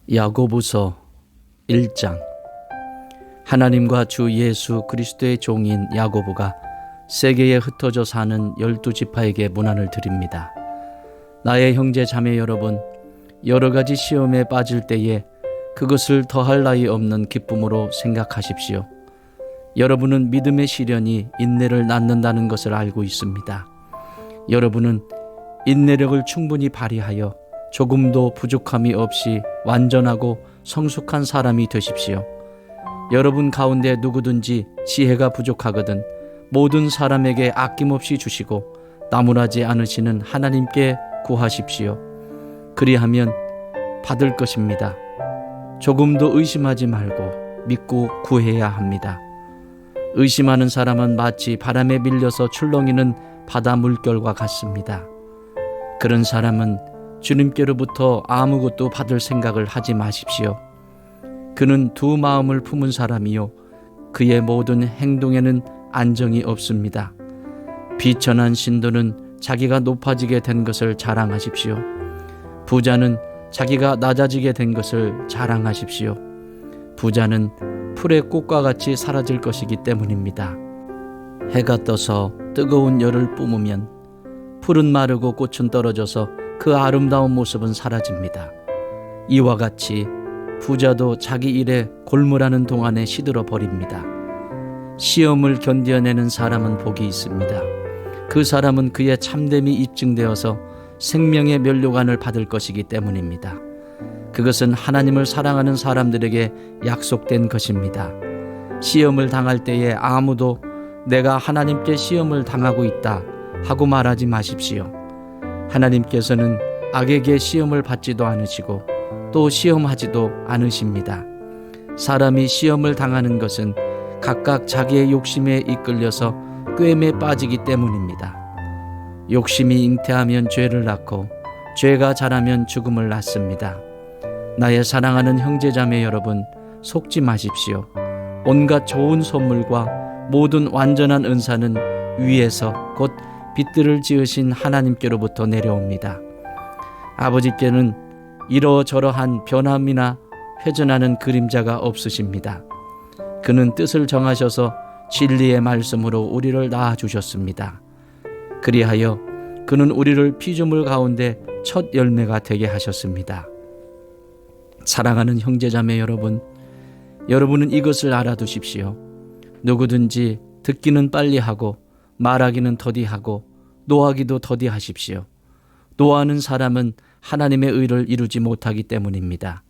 야고보서 1장. 하나님과 주 예수 그리스도의 종인 야고보가 세계에 흩어져 사는 12지파에게 문안을 드립니다. 나의 형제 자매 여러분, 여러 가지 시험에 빠질 때에 그것을 더할 나위 없는 기쁨으로 생각하십시오. 여러분은 믿음의 시련이 인내를 낳는다는 것을 알고 있습니다. 여러분은 인내력을 충분히 발휘하여 조금도 부족함이 없이 완전하고 성숙한 사람이 되십시오. 여러분 가운데 누구든지 지혜가 부족하거든 모든 사람에게 아낌없이 주시고 나무라지 않으시는 하나님께 구하십시오. 그리하면 받을 것입니다. 조금도 의심하지 말고 믿고 구해야 합니다. 의심하는 사람은 마치 바람에 밀려서 출렁이는 바다 물결과 같습니다. 그런 사람은 주님께로부터 아무것도 받을 생각을 하지 마십시오. 그는 두 마음을 품은 사람이요 그의 모든 행동에는 안정이 없습니다. 비천한 신도는 자기가 높아지게 된 것을 자랑하십시오. 부자는 자기가 낮아지게 된 것을 자랑하십시오. 부자는 풀의 꽃과 같이 사라질 것이기 때문입니다. 해가 떠서 뜨거운 열을 뿜으면 풀은 마르고 꽃은 떨어져서 그 아름다운 모습은 사라집니다. 이와 같이 부자도 자기 일에 골몰하는 동안에 시들어 버립니다. 시험을 견뎌내는 사람은 복이 있습니다. 그 사람은 그의 참됨이 입증되어서 생명의 면류관을 받을 것이기 때문입니다. 그것은 하나님을 사랑하는 사람들에게 약속된 것입니다. 시험을 당할 때에 아무도 내가 하나님께 시험을 당하고 있다 하고 말하지 마십시오. 하나님께서는 악에게 시험을 받지도 않으시고 또 시험하지도 않으십니다. 사람이 시험을 당하는 것은 각각 자기의 욕심에 이끌려서 꾀임에 빠지기 때문입니다. 욕심이 잉태하면 죄를 낳고 죄가 자라면 죽음을 낳습니다. 나의 사랑하는 형제자매 여러분, 속지 마십시오. 온갖 좋은 선물과 모든 완전한 은사는 위에서 곧 빛들을 지으신 하나님께로부터 내려옵니다. 아버지께는 이러저러한 변함이나 회전하는 그림자가 없으십니다. 그는 뜻을 정하셔서 진리의 말씀으로 우리를 낳아주셨습니다. 그리하여 그는 우리를 피조물 가운데 첫 열매가 되게 하셨습니다. 사랑하는 형제자매 여러분, 여러분은 이것을 알아두십시오. 누구든지 듣기는 빨리 하고 말하기는 더디하고 노하기도 더디하십시오. 노하는 사람은 하나님의 의를 이루지 못하기 때문입니다.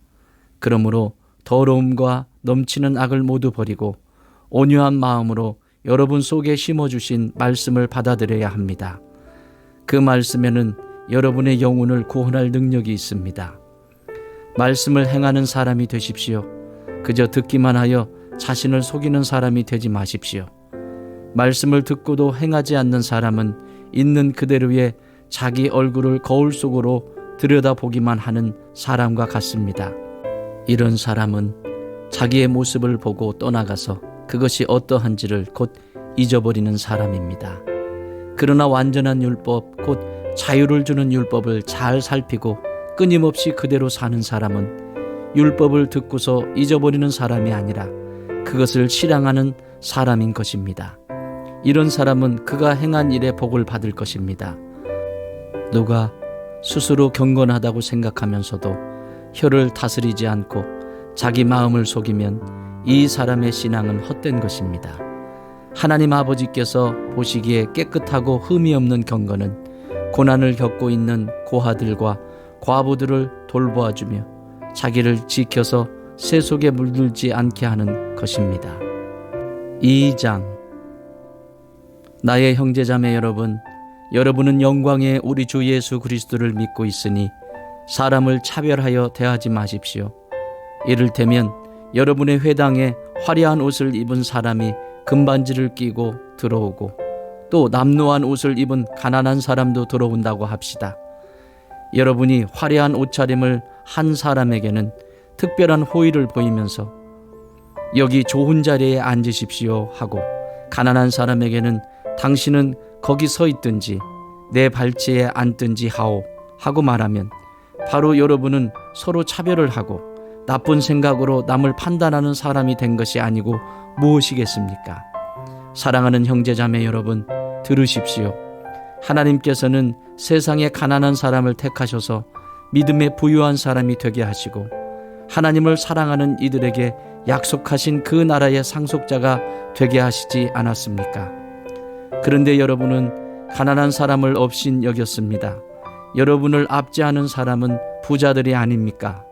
그러므로 더러움과 넘치는 악을 모두 버리고 온유한 마음으로 여러분 속에 심어주신 말씀을 받아들여야 합니다. 그 말씀에는 여러분의 영혼을 구원할 능력이 있습니다. 말씀을 행하는 사람이 되십시오. 그저 듣기만 하여 자신을 속이는 사람이 되지 마십시오. 말씀을 듣고도 행하지 않는 사람은 있는 그대로의 자기 얼굴을 거울 속으로 들여다보기만 하는 사람과 같습니다. 이런 사람은 자기의 모습을 보고 떠나가서 그것이 어떠한지를 곧 잊어버리는 사람입니다. 그러나 완전한 율법, 곧 자유를 주는 율법을 잘 살피고 끊임없이 그대로 사는 사람은 율법을 듣고서 잊어버리는 사람이 아니라 그것을 실행하는 사람인 것입니다. 이런 사람은 그가 행한 일에 복을 받을 것입니다. 누가 스스로 경건하다고 생각하면서도 혀를 다스리지 않고 자기 마음을 속이면 이 사람의 신앙은 헛된 것입니다. 하나님 아버지께서 보시기에 깨끗하고 흠이 없는 경건은 고난을 겪고 있는 고아들과 과부들을 돌보아주며 자기를 지켜서 새 속에 물들지 않게 하는 것입니다. 2장. 나의 형제자매 여러분, 여러분은 영광의 우리 주 예수 그리스도를 믿고 있으니 사람을 차별하여 대하지 마십시오. 이를테면 여러분의 회당에 화려한 옷을 입은 사람이 금반지를 끼고 들어오고 또 남루한 옷을 입은 가난한 사람도 들어온다고 합시다. 여러분이 화려한 옷차림을 한 사람에게는 특별한 호의를 보이면서 여기 좋은 자리에 앉으십시오 하고 가난한 사람에게는 당신은 거기 서 있든지 내 발치에 앉든지 하오 하고 말하면 바로 여러분은 서로 차별을 하고 나쁜 생각으로 남을 판단하는 사람이 된 것이 아니고 무엇이겠습니까? 사랑하는 형제자매 여러분, 들으십시오. 하나님께서는 세상에 가난한 사람을 택하셔서 믿음에 부유한 사람이 되게 하시고 하나님을 사랑하는 이들에게 약속하신 그 나라의 상속자가 되게 하시지 않았습니까? 그런데 여러분은 가난한 사람을 업신 여겼습니다. 여러분을 압제하는 사람은 부자들이 아닙니까?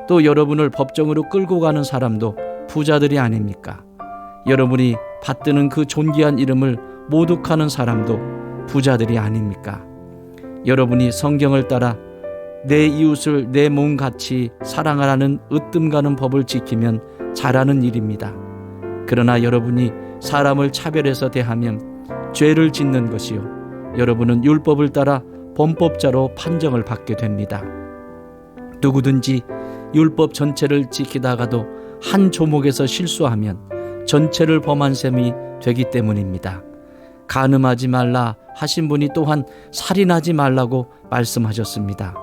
또 여러분을 법정으로 끌고 가는 사람도 부자들이 아닙니까? 여러분이 받드는 그 존귀한 이름을 모독하는 사람도 부자들이 아닙니까? 여러분이 성경을 따라 내 이웃을 내 몸같이 사랑하라는 으뜸 가는 법을 지키면 잘하는 일입니다. 그러나 여러분이 사람을 차별해서 대하면 죄를 짓는 것이요, 여러분은 율법을 따라 범법자로 판정을 받게 됩니다. 누구든지 율법 전체를 지키다가도 한 조목에서 실수하면 전체를 범한 셈이 되기 때문입니다. 간음하지 말라 하신 분이 또한 살인하지 말라고 말씀하셨습니다.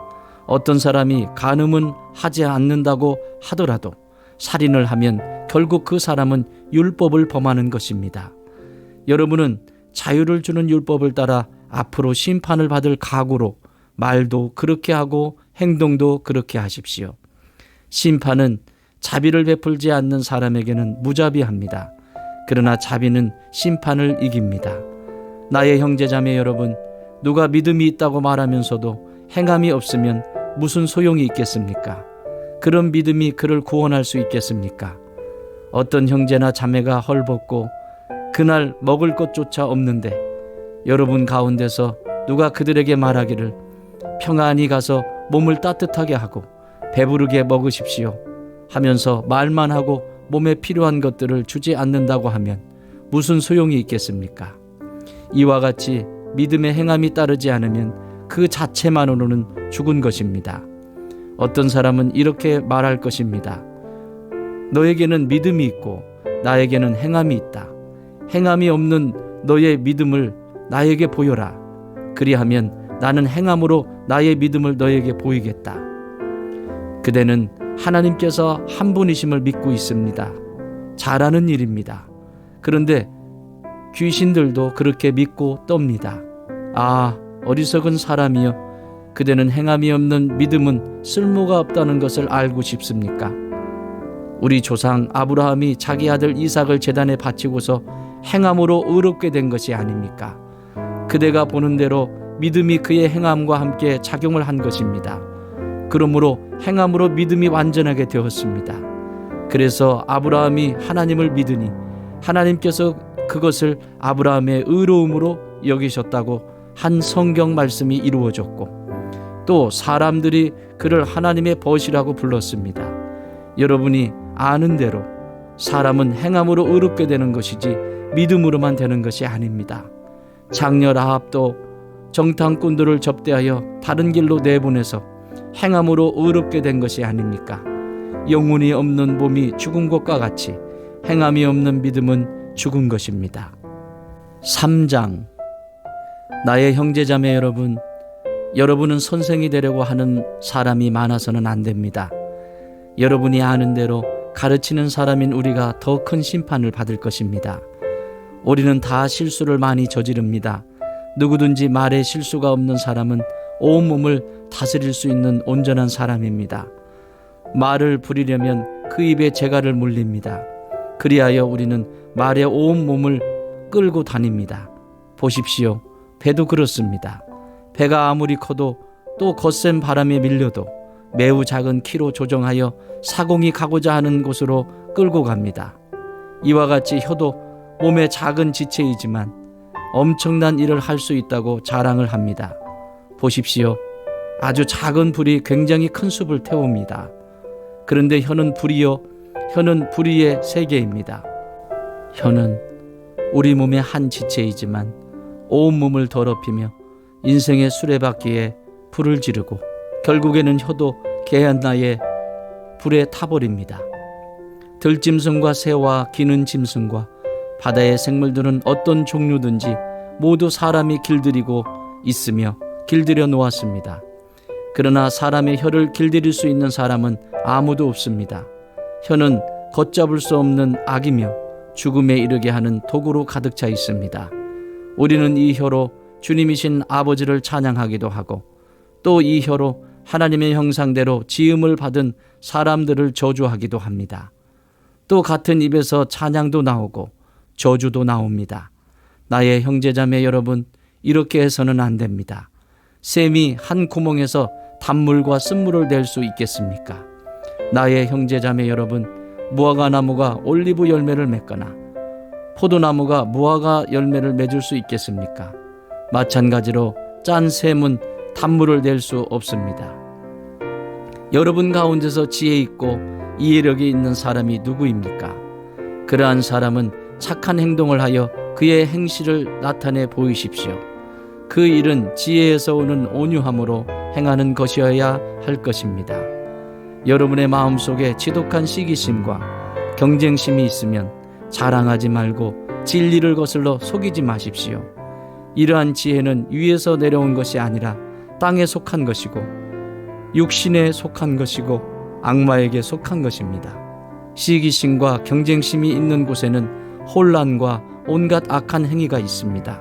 어떤 사람이 간음은 하지 않는다고 하더라도 살인을 하면 결국 그 사람은 율법을 범하는 것입니다. 여러분은 자유를 주는 율법을 따라 앞으로 심판을 받을 각오로 말도 그렇게 하고 행동도 그렇게 하십시오. 심판은 자비를 베풀지 않는 사람에게는 무자비합니다. 그러나 자비는 심판을 이깁니다. 나의 형제자매 여러분, 누가 믿음이 있다고 말하면서도 행함이 없으면 무슨 소용이 있겠습니까? 그런 믿음이 그를 구원할 수 있겠습니까? 어떤 형제나 자매가 헐벗고 그날 먹을 것조차 없는데 여러분 가운데서 누가 그들에게 말하기를 평안히 가서 몸을 따뜻하게 하고 배부르게 먹으십시오 하면서 말만 하고 몸에 필요한 것들을 주지 않는다고 하면 무슨 소용이 있겠습니까? 이와 같이 믿음의 행함이 따르지 않으면 그 자체만으로는 죽은 것입니다. 어떤 사람은 이렇게 말할 것입니다. 너에게는 믿음이 있고 나에게는 행함이 있다. 행함이 없는 너의 믿음을 나에게 보여라. 그리하면 나는 행함으로 나의 믿음을 너에게 보이겠다. 그대는 하나님께서 한 분이심을 믿고 있습니다. 잘하는 일입니다. 그런데 귀신들도 그렇게 믿고 떱니다. 아, 어리석은 사람이여, 그대는 행함이 없는 믿음은 쓸모가 없다는 것을 알고 싶습니까? 우리 조상 아브라함이 자기 아들 이삭을 제단에 바치고서 행함으로 의롭게 된 것이 아닙니까? 그대가 보는 대로 믿음이 그의 행함과 함께 작용을 한 것입니다. 그러므로 행함으로 믿음이 완전하게 되었습니다. 그래서 아브라함이 하나님을 믿으니 하나님께서 그것을 아브라함의 의로움으로 여기셨다고 한 성경 말씀이 이루어졌고, 또 사람들이 그를 하나님의 벗이라고 불렀습니다. 여러분이 아는 대로 사람은 행함으로 의롭게 되는 것이지 믿음으로만 되는 것이 아닙니다. 장녀 라합도 정탐꾼들을 접대하여 다른 길로 내보내서 행함으로 의롭게 된 것이 아닙니까? 영혼이 없는 몸이 죽은 것과 같이 행함이 없는 믿음은 죽은 것입니다. 3장. 나의 형제자매 여러분, 여러분은 선생이 되려고 하는 사람이 많아서는 안 됩니다. 여러분이 아는 대로 가르치는 사람인 우리가 더 큰 심판을 받을 것입니다. 우리는 다 실수를 많이 저지릅니다. 누구든지 말에 실수가 없는 사람은 온몸을 다스릴 수 있는 온전한 사람입니다. 말을 부리려면 그 입에 재갈을 물립니다. 그리하여 우리는 말에 온몸을 끌고 다닙니다. 보십시오. 배도 그렇습니다. 배가 아무리 커도 또 거센 바람에 밀려도 매우 작은 키로 조정하여 사공이 가고자 하는 곳으로 끌고 갑니다. 이와 같이 혀도 몸의 작은 지체이지만 엄청난 일을 할 수 있다고 자랑을 합니다. 보십시오. 아주 작은 불이 굉장히 큰 숲을 태웁니다. 그런데 혀는 불이요, 혀는 불의의 세계입니다. 혀는 우리 몸의 한 지체이지만 온몸을 더럽히며 인생의 수레바퀴에 불을 지르고 결국에는 혀도 개한나의 불에 타버립니다. 들짐승과 새와 기는 짐승과 바다의 생물들은 어떤 종류든지 모두 사람이 길들이고 있으며 길들여 놓았습니다. 그러나 사람의 혀를 길들일 수 있는 사람은 아무도 없습니다. 혀는 걷잡을 수 없는 악이며 죽음에 이르게 하는 도구로 가득 차 있습니다. 우리는 이 혀로 주님이신 아버지를 찬양하기도 하고 또 이 혀로 하나님의 형상대로 지음을 받은 사람들을 저주하기도 합니다. 또 같은 입에서 찬양도 나오고 저주도 나옵니다. 나의 형제자매 여러분, 이렇게 해서는 안 됩니다. 샘이 한 구멍에서 단물과 쓴물을 낼 수 있겠습니까? 나의 형제자매 여러분, 무화과 나무가 올리브 열매를 맺거나 포도나무가 무화과 열매를 맺을 수 있겠습니까? 마찬가지로 짠 샘은 단물을 낼 수 없습니다. 여러분 가운데서 지혜 있고 이해력이 있는 사람이 누구입니까? 그러한 사람은 착한 행동을 하여 그의 행실을 나타내 보이십시오. 그 일은 지혜에서 오는 온유함으로 행하는 것이어야 할 것입니다. 여러분의 마음속에 지독한 시기심과 경쟁심이 있으면 자랑하지 말고 진리를 거슬러 속이지 마십시오. 이러한 지혜는 위에서 내려온 것이 아니라 땅에 속한 것이고 육신에 속한 것이고 악마에게 속한 것입니다. 시기심과 경쟁심이 있는 곳에는 혼란과 온갖 악한 행위가 있습니다.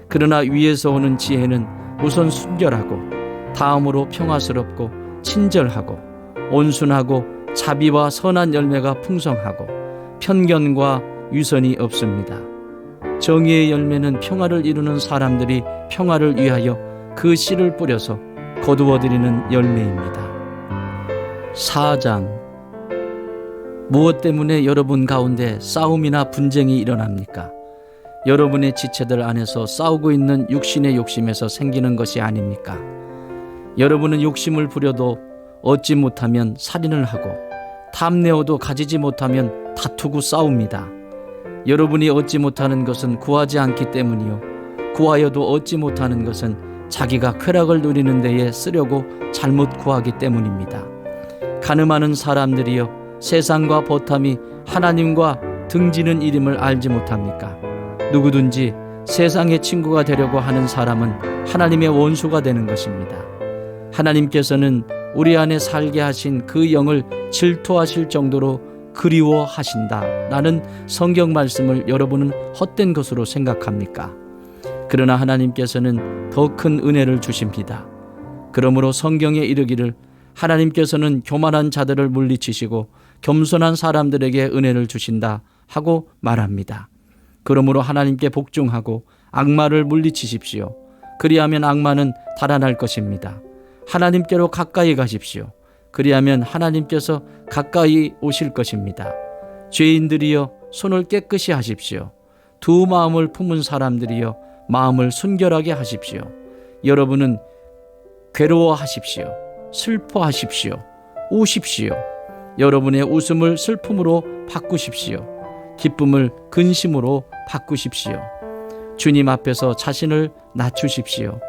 그러나 위에서 오는 지혜는 우선 순결하고 다음으로 평화스럽고 친절하고 온순하고 자비와 선한 열매가 풍성하고 편견과 위선이 없습니다. 정의의 열매는 평화를 이루는 사람들이 평화를 위하여 그 씨를 뿌려서 거두어들이는 열매입니다. 4장. 무엇 때문에 여러분 가운데 싸움이나 분쟁이 일어납니까? 여러분의 지체들 안에서 싸우고 있는 육신의 욕심에서 생기는 것이 아닙니까? 여러분은 욕심을 부려도 얻지 못하면 살인을 하고 탐내어도 가지지 못하면 다투고 싸웁니다. 여러분이 얻지 못하는 것은 구하지 않기 때문이요, 구하여도 얻지 못하는 것은 자기가 쾌락을 누리는 데에 쓰려고 잘못 구하기 때문입니다. 가늠하는 사람들이여, 세상과 버탐이 하나님과 등지는 이름을 알지 못합니까? 누구든지 세상의 친구가 되려고 하는 사람은 하나님의 원수가 되는 것입니다. 하나님께서는 우리 안에 살게 하신 그 영을 질투하실 정도로 그리워하신다 라는 성경 말씀을 여러분은 헛된 것으로 생각합니까? 그러나 하나님께서는 더 큰 은혜를 주십니다. 그러므로 성경에 이르기를 하나님께서는 교만한 자들을 물리치시고 겸손한 사람들에게 은혜를 주신다 하고 말합니다. 그러므로 하나님께 복종하고 악마를 물리치십시오. 그리하면 악마는 달아날 것입니다. 하나님께로 가까이 가십시오. 그리하면 하나님께서 가까이 오실 것입니다. 죄인들이여, 손을 깨끗이 하십시오. 두 마음을 품은 사람들이여, 마음을 순결하게 하십시오. 여러분은 괴로워하십시오. 슬퍼하십시오. 우십시오. 여러분의 웃음을 슬픔으로 바꾸십시오. 기쁨을 근심으로 바꾸십시오. 주님 앞에서 자신을 낮추십시오.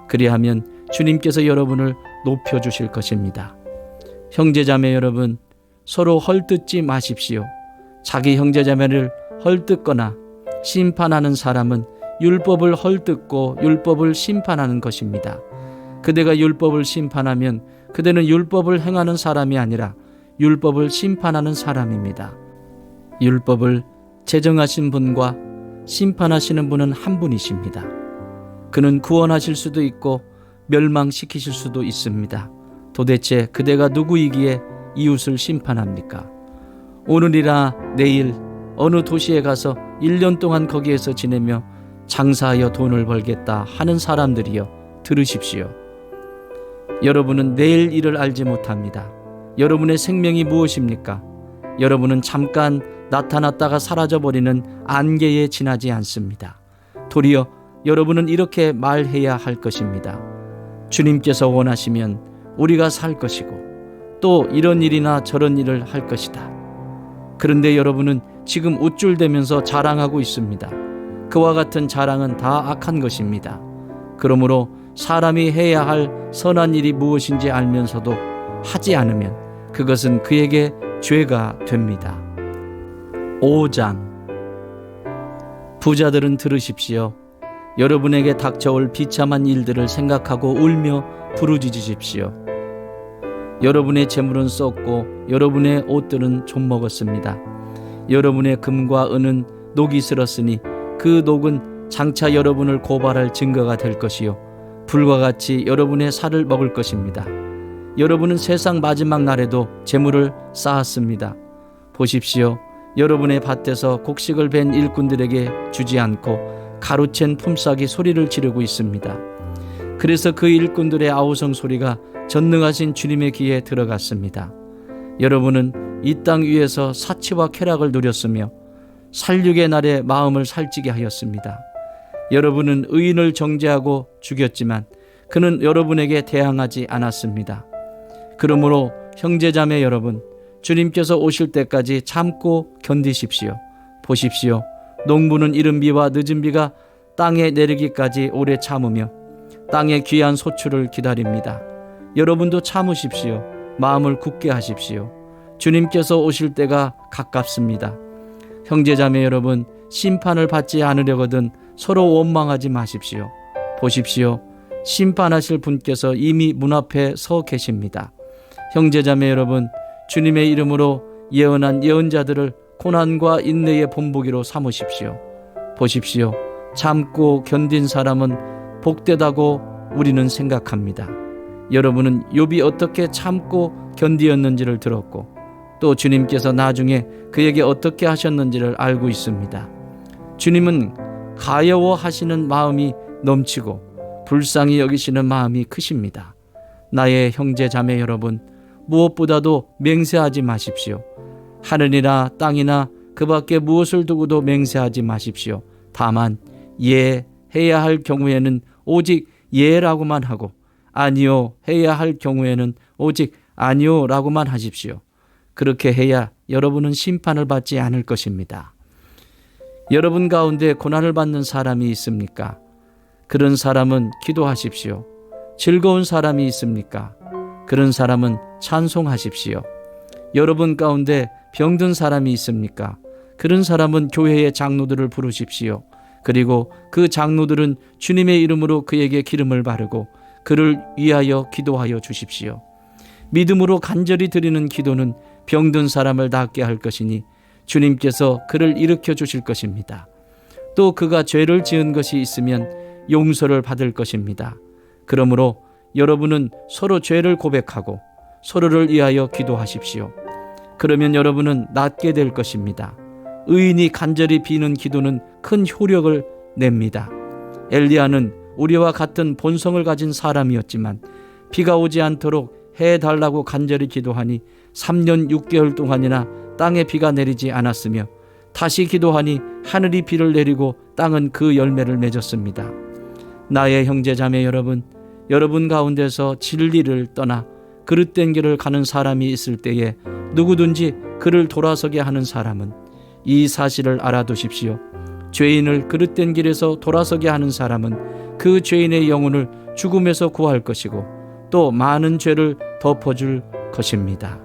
그리하면 주님께서 여러분을 높여주실 것입니다. 형제자매 여러분, 서로 헐뜯지 마십시오. 자기 형제자매를 헐뜯거나 심판하는 사람은 율법을 헐뜯고 율법을 심판하는 것입니다. 그대가 율법을 심판하면 그대는 율법을 행하는 사람이 아니라 율법을 심판하는 사람입니다. 율법을 제정하신 분과 심판하시는 분은 한 분이십니다. 그는 구원하실 수도 있고 멸망시키실 수도 있습니다. 도대체 그대가 누구이기에 이웃을 심판합니까? 오늘이나 내일 어느 도시에 가서 1년 동안 거기에서 지내며 장사하여 돈을 벌겠다 하는 사람들이여, 들으십시오. 여러분은 내일 일을 알지 못합니다. 여러분의 생명이 무엇입니까? 여러분은 잠깐 나타났다가 사라져버리는 안개에 지나지 않습니다. 도리어 여러분은 이렇게 말해야 할 것입니다. 주님께서 원하시면 우리가 살 것이고 또 이런 일이나 저런 일을 할 것이다. 그런데 여러분은 지금 우쭐대면서 자랑하고 있습니다. 그와 같은 자랑은 다 악한 것입니다. 그러므로 사람이 해야 할 선한 일이 무엇인지 알면서도 하지 않으면 그것은 그에게 죄가 됩니다. 5장. 부자들은 들으십시오. 여러분에게 닥쳐올 비참한 일들을 생각하고 울며 부르짖으십시오. 여러분의 재물은 썩고 여러분의 옷들은 좀먹었습니다. 여러분의 금과 은은 녹이 슬었으니 그 녹은 장차 여러분을 고발할 증거가 될 것이요 불과 같이 여러분의 살을 먹을 것입니다. 여러분은 세상 마지막 날에도 재물을 쌓았습니다. 보십시오. 여러분의 밭에서 곡식을 벤 일꾼들에게 주지 않고 가로챈 품삯이 소리를 지르고 있습니다. 그래서 그 일꾼들의 아우성 소리가 전능하신 주님의 귀에 들어갔습니다. 여러분은 이 땅 위에서 사치와 쾌락을 누렸으며 살육의 날에 마음을 살찌게 하였습니다. 여러분은 의인을 정죄하고 죽였지만 그는 여러분에게 대항하지 않았습니다. 그러므로 형제자매 여러분, 주님께서 오실 때까지 참고 견디십시오. 보십시오. 농부는 이른 비와 늦은 비가 땅에 내리기까지 오래 참으며 땅의 귀한 소출을 기다립니다. 여러분도 참으십시오. 마음을 굳게 하십시오. 주님께서 오실 때가 가깝습니다. 형제자매 여러분, 심판을 받지 않으려거든 서로 원망하지 마십시오. 보십시오. 심판하실 분께서 이미 문 앞에 서 계십니다. 형제자매 여러분, 주님의 이름으로 예언한 예언자들을 고난과 인내의 본보기로 삼으십시오. 보십시오. 참고 견딘 사람은 복되다고 우리는 생각합니다. 여러분은 욥이 어떻게 참고 견디었는지를 들었고 또 주님께서 나중에 그에게 어떻게 하셨는지를 알고 있습니다. 주님은 가여워하시는 마음이 넘치고 불쌍히 여기시는 마음이 크십니다. 나의 형제 자매 여러분, 무엇보다도 맹세하지 마십시오. 하늘이나 땅이나 그 밖에 무엇을 두고도 맹세하지 마십시오. 다만 해야 할 경우에는 오직 예라고만 하고 아니요 해야 할 경우에는 오직 아니요 라고만 하십시오. 그렇게 해야 여러분은 심판을 받지 않을 것입니다. 여러분 가운데 고난을 받는 사람이 있습니까? 그런 사람은 기도하십시오. 즐거운 사람이 있습니까? 그런 사람은 찬송하십시오. 여러분 가운데 병든 사람이 있습니까? 그런 사람은 교회의 장로들을 부르십시오. 그리고 그 장로들은 주님의 이름으로 그에게 기름을 바르고 그를 위하여 기도하여 주십시오. 믿음으로 간절히 드리는 기도는 병든 사람을 낫게 할 것이니 주님께서 그를 일으켜 주실 것입니다. 또 그가 죄를 지은 것이 있으면 용서를 받을 것입니다. 그러므로 여러분은 서로 죄를 고백하고 서로를 위하여 기도하십시오. 그러면 여러분은 낫게 될 것입니다. 의인이 간절히 비는 기도는 큰 효력을 냅니다. 엘리야는 우리와 같은 본성을 가진 사람이었지만 비가 오지 않도록 해달라고 간절히 기도하니 3년 6개월 동안이나 땅에 비가 내리지 않았으며 다시 기도하니 하늘이 비를 내리고 땅은 그 열매를 맺었습니다. 나의 형제 자매 여러분, 여러분 가운데서 진리를 떠나 그릇된 길을 가는 사람이 있을 때에 누구든지 그를 돌아서게 하는 사람은 이 사실을 알아두십시오. 죄인을 그릇된 길에서 돌아서게 하는 사람은 그 죄인의 영혼을 죽음에서 구할 것이고 또 많은 죄를 덮어줄 것입니다.